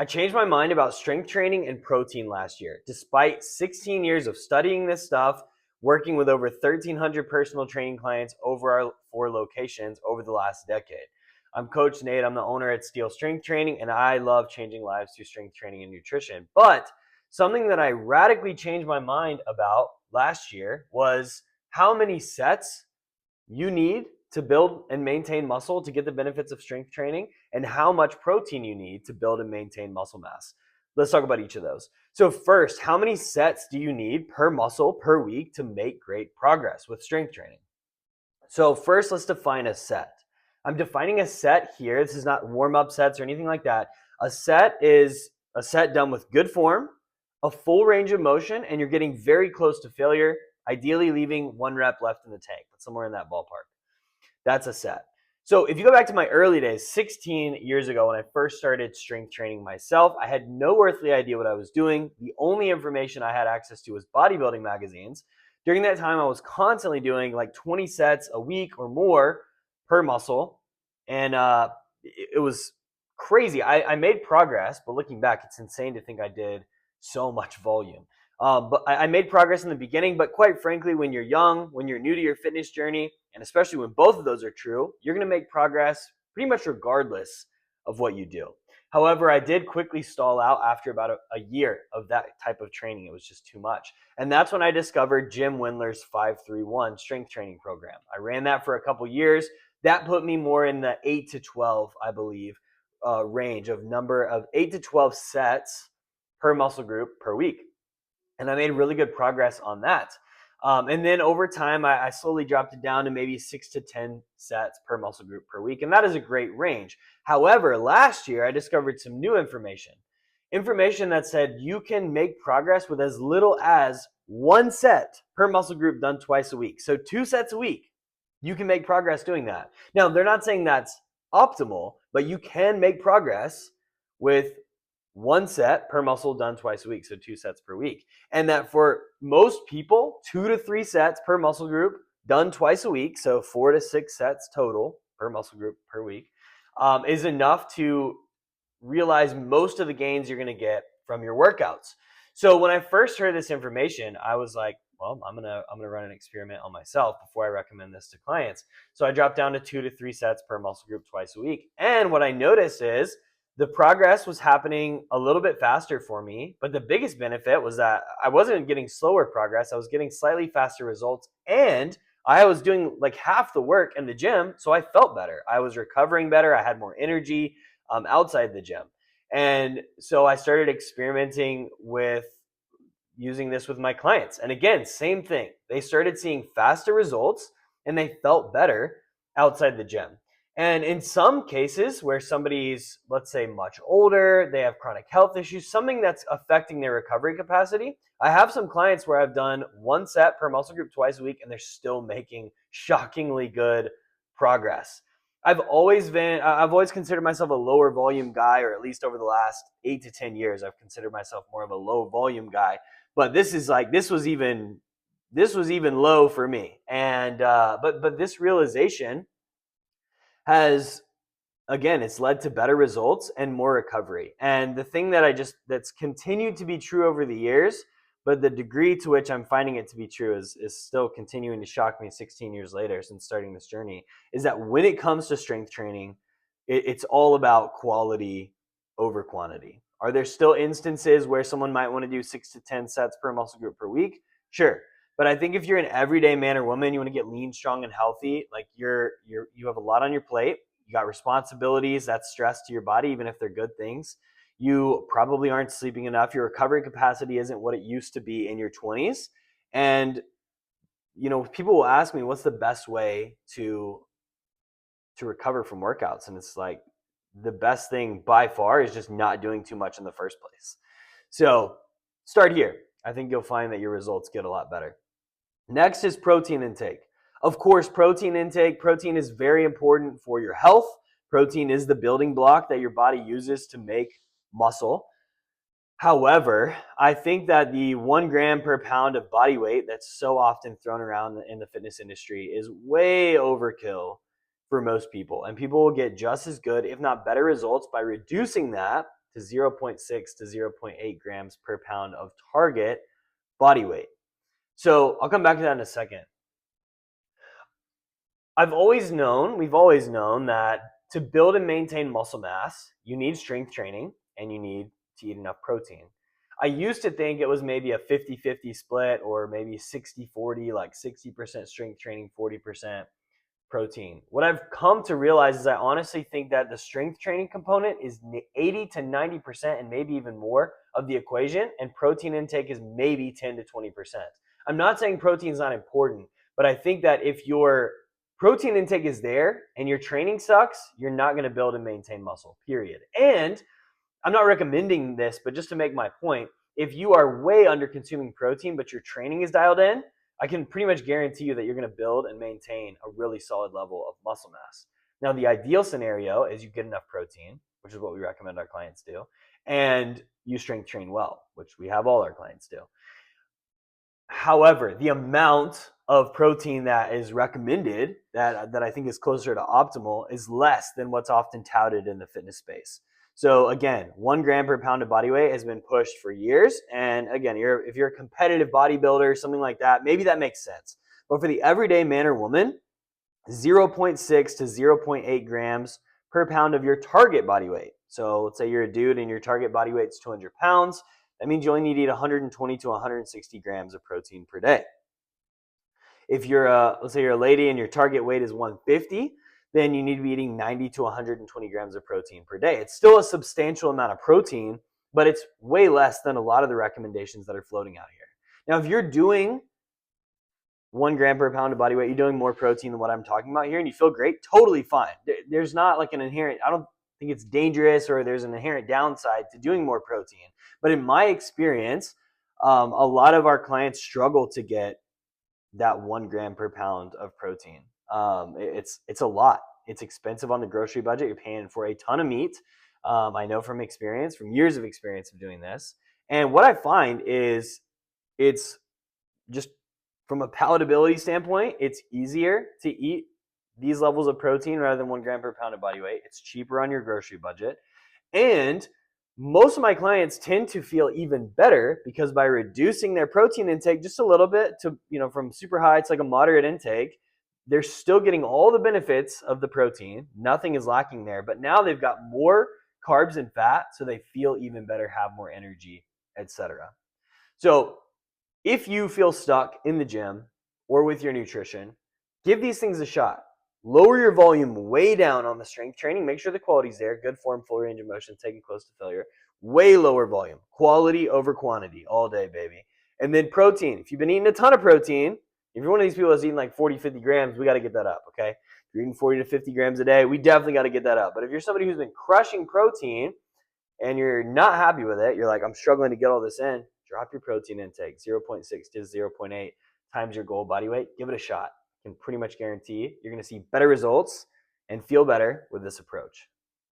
I changed my mind about strength training and protein last year. Despite 16 years of studying this stuff, working with over 1,300 personal training clients over our 4 locations over the last decade. I'm Coach Nate. I'm the owner at Steel Strength Training, and I love changing lives through strength training and nutrition. But something that I radically changed my mind about last year was how many sets you need to build and maintain muscle to get the benefits of strength training, and how much protein you need to build and maintain muscle mass. Let's talk about each of those. So first, how many sets do you need per muscle per week to make great progress with strength training? So first, let's define a set. I'm defining a set here. This is not warm-up sets or anything like that. A set is a set done with good form, a full range of motion, and you're getting very close to failure, ideally leaving 1 rep left in the tank, but somewhere in that ballpark. That's a set. So if you go back to my early days, 16 years ago, when I first started strength training myself, I had no earthly idea what I was doing. The only information I had access to was bodybuilding magazines. During that time, I was constantly doing like 20 sets a week or more per muscle. And it was crazy. I made progress, but looking back, it's insane to think I did so much volume. But I made progress in the beginning, but quite frankly, when you're young, when you're new to your fitness journey, and especially when both of those are true, you're going to make progress pretty much regardless of what you do. However, I did quickly stall out after about a year of that type of training. It was just too much. And that's when I discovered Jim Wendler's 531 strength training program. I ran that for a couple years. That put me more in the 8 to 12, I believe, range of number of 8 to 12 sets per muscle group per week. And I made really good progress on that. And then over time, I slowly dropped it down to maybe 6 to 10 sets per muscle group per week. And that is a great range. However, last year, I discovered some new information that said you can make progress with as little as 1 set per muscle group done twice a week. So 2 sets a week, you can make progress doing that. Now, they're not saying that's optimal, but you can make progress with 1 set per muscle done twice a week, so 2 sets per week. And that for most people, 2 to 3 sets per muscle group done twice a week, so 4 to 6 sets total per muscle group per week, is enough to realize most of the gains you're going to get from your workouts. So when I first heard this information, I was like, well, I'm gonna run an experiment on myself before I recommend this to clients. So I dropped down to 2 to 3 sets per muscle group twice a week. And what I noticed is the progress was happening a little bit faster for me, but the biggest benefit was that I wasn't getting slower progress. I was getting slightly faster results, and I was doing like half the work in the gym, so I felt better. I was recovering better. I had more energy outside the gym. And so I started experimenting with using this with my clients. And again, same thing. They started seeing faster results and they felt better outside the gym. And in some cases where somebody's, let's say, much older, they have chronic health issues, something that's affecting their recovery capacity, I have some clients where I've done 1 set per muscle group twice a week and they're still making shockingly good progress. I've always considered myself a lower volume guy, or at least over the last 8 to 10 years, I've considered myself more of a low volume guy. But this was even low for me. And but this realization has, again, it's led to better results and more recovery. And the thing that's continued to be true over the years, but the degree to which I'm finding it to be true is still continuing to shock me 16 years later since starting this journey, is that when it comes to strength training, it's all about quality over quantity. Are there still instances where someone might want to do 6 to 10 sets per muscle group per week? Sure. But I think if you're an everyday man or woman, you want to get lean, strong, and healthy, like you have a lot on your plate. You got responsibilities, that's stress to your body, even if they're good things. You probably aren't sleeping enough. Your recovery capacity isn't what it used to be in your 20s. And, people will ask me, what's the best way to recover from workouts? And it's like, the best thing by far is just not doing too much in the first place. So start here. I think you'll find that your results get a lot better. Next is protein intake. Of course, protein is very important for your health. Protein is the building block that your body uses to make muscle. However, I think that the 1 gram per pound of body weight that's so often thrown around in the fitness industry is way overkill for most people. And people will get just as good, if not better results by reducing that to 0.6 to 0.8 grams per pound of target body weight. So I'll come back to that in a second. We've always known that to build and maintain muscle mass, you need strength training and you need to eat enough protein. I used to think it was maybe a 50-50 split or maybe 60-40, like 60% strength training, 40% protein. What I've come to realize is I honestly think that the strength training component is 80 to 90% and maybe even more of the equation, and protein intake is maybe 10 to 20%. I'm not saying protein is not important, but I think that if your protein intake is there and your training sucks, you're not going to build and maintain muscle, period. And I'm not recommending this, but just to make my point, if you are way under consuming protein, but your training is dialed in, I can pretty much guarantee you that you're going to build and maintain a really solid level of muscle mass. Now, the ideal scenario is you get enough protein, which is what we recommend our clients do, and you strength train well, which we have all our clients do. However, the amount of protein that is recommended that I think is closer to optimal is less than what's often touted in the fitness space. So again, 1 gram per pound of body weight has been pushed for years. And again, if you're a competitive bodybuilder, something like that, maybe that makes sense. But for the everyday man or woman, 0.6 to 0.8 grams per pound of your target body weight. So let's say you're a dude and your target body weight is 200 pounds. That means you only need to eat 120 to 160 grams of protein per day. If let's say you're a lady and your target weight is 150, then you need to be eating 90 to 120 grams of protein per day. It's still a substantial amount of protein, but it's way less than a lot of the recommendations that are floating out here. Now, if you're doing 1 gram per pound of body weight, you're doing more protein than what I'm talking about here, and you feel great, totally fine. There's not like an inherent, I don't think it's dangerous or there's an inherent downside to doing more protein. But in my experience, a lot of our clients struggle to get that 1 gram per pound of protein. It's a lot. It's expensive on the grocery budget. You're paying for a ton of meat. I know from experience, from years of experience of doing this. And what I find is it's just from a palatability standpoint, it's easier to eat these levels of protein rather than 1 gram per pound of body weight. It's cheaper on your grocery budget. And most of my clients tend to feel even better because by reducing their protein intake just a little bit to, from super high to like a moderate intake, they're still getting all the benefits of the protein. Nothing is lacking there, but now they've got more carbs and fat, so they feel even better, have more energy, etc. So if you feel stuck in the gym or with your nutrition, give these things a shot. Lower your volume way down on the strength training. Make sure the quality's there. Good form, full range of motion, taking close to failure. Way lower volume. Quality over quantity all day, baby. And then protein. If you've been eating a ton of protein, if you're one of these people that's eating like 40, 50 grams, we got to get that up, okay? If you're eating 40 to 50 grams a day, we definitely got to get that up. But if you're somebody who's been crushing protein and you're not happy with it, you're like, I'm struggling to get all this in, drop your protein intake, 0.6 to 0.8 times your goal body weight. Give it a shot. I can pretty much guarantee you're going to see better results and feel better with this approach.